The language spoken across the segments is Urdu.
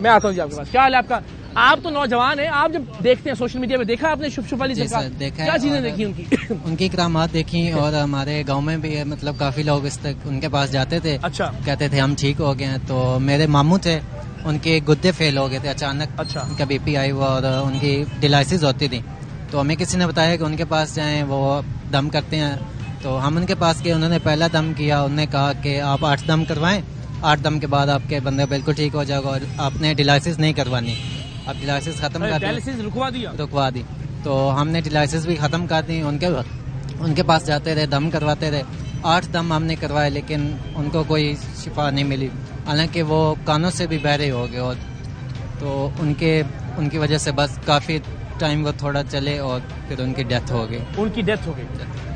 میں آتا ہوں جی آپ کے پاس. کیا حال ہے آپ کا؟ آپ تو نوجوان ہیں, آپ جب دیکھتے ہیں سوشل میڈیا پہ, دیکھا آپ نے شف شف والی سرکار, کیا چیزیں دیکھی ان کی؟ ان کی کرامات دیکھی, اور ہمارے گاؤں میں بھی مطلب کافی لوگ اس تک ان کے پاس جاتے تھے. اچھا. کہتے تھے ہم ٹھیک ہو گئے ہیں. تو میرے ماموں تھے, ان کے گدے فیل ہو گئے تھے اچانک. اچھا. ان کا بی پی آئی ہوا اور ان کی ڈیلائسس ہوتی تھی. تو ہمیں کسی نے بتایا کہ ان کے پاس جائیں, وہ دم کرتے ہیں. تو ہم ان کے پاس گئے, انہوں نے پہلا دم کیا, انہوں نے کہا کہ آپ 8 دم کروائیں, 8 دم کے بعد آپ کے بندے بالکل ٹھیک ہو جائے گا, اور آپ نے ڈیلائسس نہیں کروانی. اب ڈیلائسس ختم کر دی, رکوا دی. تو ہم نے ڈیلائسس بھی ختم کر دی. ان کے پاس جاتے رہے, دم کرواتے رہے. 8 دم ہم نے کروائے, لیکن ان کو کوئی شفا نہیں ملی, حالانکہ وہ کانوں سے بھی بہرے ہو گئے. اور تو ان کی وجہ سے بس کافی ٹائم وہ تھوڑا چلے, اور پھر ان کی ڈیتھ ہو گئی. ان کی ڈیتھ ہو گئی.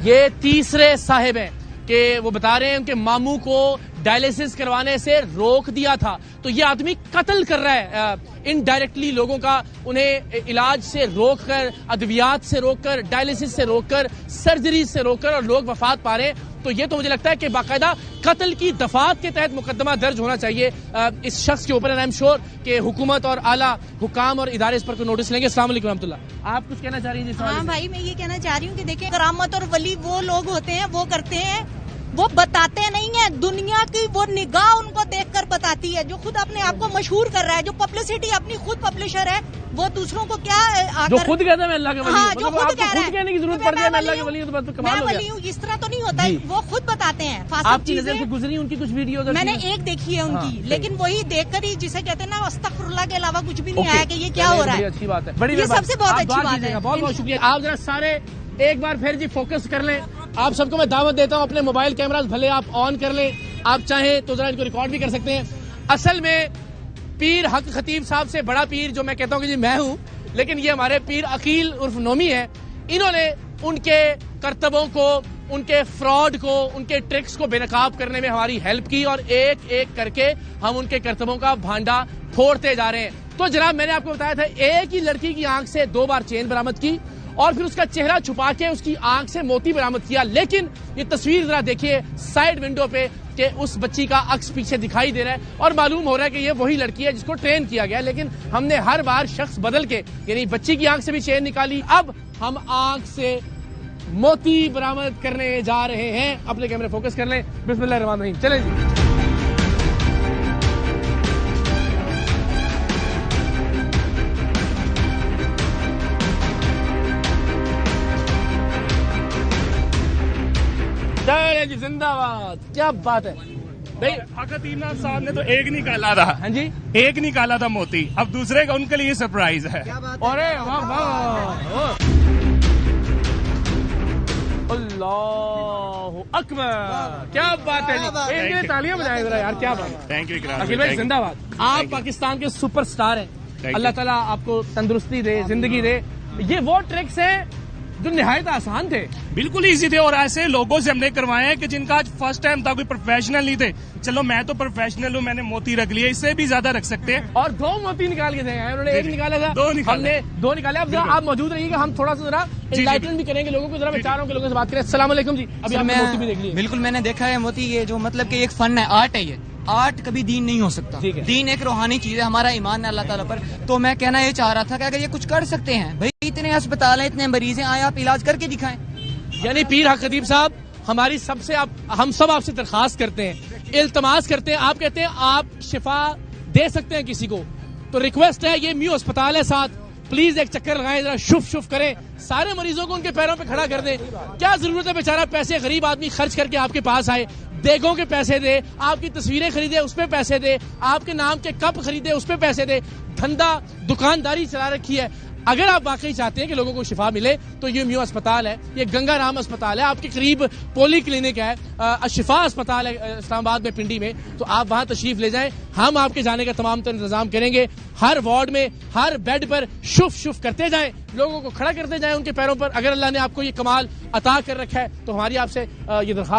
یہ تیسرے صاحب ہیں کہ وہ بتا رہے ہیں ان کے ماموں کو ڈائلیسس کروانے سے روک دیا تھا. تو یہ آدمی قتل کر رہا ہے انڈائریکٹلی لوگوں کا, انہیں علاج سے روک کر, ادویات سے روک کر, ڈائلیسس سے روک کر, سرجری سے روک کر, اور لوگ وفات پا رہے ہیں. تو یہ تو مجھے لگتا ہے کہ باقاعدہ قتل کی دفعات کے تحت مقدمہ درج ہونا چاہیے اس شخص کے اوپر. آئی ایم شیور کہ حکومت اور اعلیٰ حکام اور ادارے اس پر کوئی نوٹس لیں گے. السلام علیکم ورحمۃ اللہ. آپ کچھ کہنا چاہ رہی ہیں؟ ہاں بھائی, میں یہ کہنا چاہ رہی ہوں کہ دیکھیں, کرامت اور ولی وہ لوگ ہوتے ہیں, وہ کرتے ہیں, وہ بتاتے نہیں ہیں. دنیا کی وہ نگاہ ان کو دیکھ کر بتاتی ہے. جو خود اپنے آپ کو مشہور کر رہا ہے, جو پبلسٹی اپنی خود پبلشر ہے, وہ دوسروں کو کیا جو خود کہتا ہے میں اللہ کے ولی ہوں. ہاں, جو خود کہہ رہا ہے, کہنے کی ضرورت پڑتی ہے میں اللہ کے ولی ہوں, تو بس کمال ہو گیا. میں ولی ہوں, اس طرح تو نہیں ہوتا. وہ خود بتاتے ہیں. آپ کی نظر سے گزری ان کی کچھ ویڈیو؟ میں نے ایک دیکھی ہے ان کی, لیکن وہی دیکھ کر ہی جسے کہتے ہیں نا استغفر اللہ کے علاوہ کچھ بھی نہیں آیا کہ یہ کیا ہو رہا ہے. اچھی بات ہے, یہ سب سے بہت اچھی بات ہے. بہت بہت شکریہ. آپ ذرا سارے ایک بار پھر جی فوکس کر لیں. آپ سب کو میں دعوت دیتا ہوں, اپنے موبائل کیمراز بھلے آپ آن کر لیں, آپ چاہیں تو ذرا ان کو ریکارڈ بھی کر سکتے ہیں. اصل میں پیر حق خطیب صاحب سے بڑا پیر جو میں کہتا ہوں کہ جی میں ہوں, لیکن یہ ہمارے پیر عقیل عرف نومی ہے. انہوں نے ان کے کرتبوں کو, ان کے فراڈ کو, ان کے ٹرکس کو بے نقاب کرنے میں ہماری ہیلپ کی, اور ایک ایک کر کے ہم ان کے کرتبوں کا بھانڈا پھوڑتے جا رہے ہیں. تو جناب میں نے آپ کو بتایا تھا, ایک ہی لڑکی کی آنکھ سے 2 بار چین برآمد کی, اور پھر اس کا چہرہ چھپا کے اس کی آنکھ سے موتی برآمد کیا. لیکن یہ تصویر ذرا دیکھیے سائیڈ ونڈو پہ کہ اس بچی کا عکس پیچھے دکھائی دے رہا ہے, اور معلوم ہو رہا ہے کہ یہ وہی لڑکی ہے جس کو ٹرین کیا گیا. لیکن ہم نے ہر بار شخص بدل کے, یعنی بچی کی آنکھ سے بھی چین نکالی, اب ہم آنکھ سے موتی برآمد کرنے جا رہے ہیں. اپنے کیمرے فوکس کر لیں. بسم اللہ الرحمن الرحیم. چلیں جی. جی زندہ باد. کیا بات ہے بھائی, خطیب صاحب نے تو ایک نکالا تھا. ہاں جی, ایک نکالا تھا موتی, اب دوسرے کا ان کے لیے سرپرائز ہے. ارے واہ واہ, اللہ اکبر, کیا بات ہے جی. تالیاں بجائیں ذرا یار, کیا بات ہے. تھینک یو عقیل بھائی زندہ باد. آپ پاکستان کے سپر سٹار ہیں, اللہ تعالیٰ آپ کو تندرستی دے, زندگی دے. یہ وہ ٹرکس ہیں جو نہایت آسان تھے, بالکل ایزی تھے, اور ایسے لوگوں سے ہم نے کروائے ہیں کہ جن کا آج فرسٹ ٹائم تھا, کوئی پروفیشنل نہیں تھے. چلو میں تو پروفیشنل ہوں, میں نے موتی رکھ لیا, اس سے بھی زیادہ رکھ سکتے ہیں. اور 2 موتی نکال کے دیں, انہوں نے ایک نکالا تھا, ہم نے 2 نکالے. اب ذرا آپ موجود رہیے گا, ہم تھوڑا سا ذرا انلائٹمنٹ بھی کریں گے لوگوں کو. ذرا میں چاہ رہا ہوں کہ لوگوں سے بات کریں. السلام علیکم جی. ابھی آپ نے موتی بھی دیکھ لی. بالکل میں نے دیکھا ہے موتی, یہ جو مطلب کہ ایک فن ہے, آرٹ ہے. یہ آرٹ کبھی دین نہیں ہو سکتا. دین ایک روحانی چیز ہے, ہمارا ایمان ہے اللہ تعالیٰ پر. تو میں کہنا یہ چاہ رہا تھا کہ اگر یہ کچھ کر سکتے ہیں, بھائی اتنے اسپتال ہیں, اتنے مریض ہیں, آئے آپ علاج کر کے دکھائیں. یعنی پیر حق خطیب صاحب, ہماری ہم سب آپ سے درخواست کرتے ہیں, التماس کرتے ہیں. آپ کہتے ہیں آپ شفا دے سکتے ہیں کسی کو, تو ریکویسٹ ہے, یہ میو اسپتال ہے ساتھ, پلیز ایک چکر لگائیں, ذرا شف شف کریں, سارے مریضوں کو ان کے پیروں پہ کھڑا کر دیں. کیا ضرورت ہے بیچارہ پیسے غریب آدمی خرچ کر کے آپ کے پاس آئے, دیگوں کے پیسے دے, آپ کی تصویریں خریدے اس پہ پیسے دے, آپ کے نام کے کپ خریدے اس پہ پیسے دے. دھندا دکانداری چلا رکھی ہے. اگر آپ واقعی چاہتے ہیں کہ لوگوں کو شفا ملے تو یہ میو اسپتال ہے, یہ گنگا رام اسپتال ہے, آپ کے قریب پولی کلینک ہے, شفا اسپتال ہے اسلام آباد میں پنڈی میں, تو آپ وہاں تشریف لے جائیں. ہم آپ کے جانے کا تمام تر انتظام کریں گے. ہر وارڈ میں, ہر بیڈ پر شف شف کرتے جائیں, لوگوں کو کھڑا کرتے جائیں ان کے پیروں پر. اگر اللہ نے آپ کو یہ کمال عطا کر رکھا ہے تو ہماری آپ سے یہ درخواست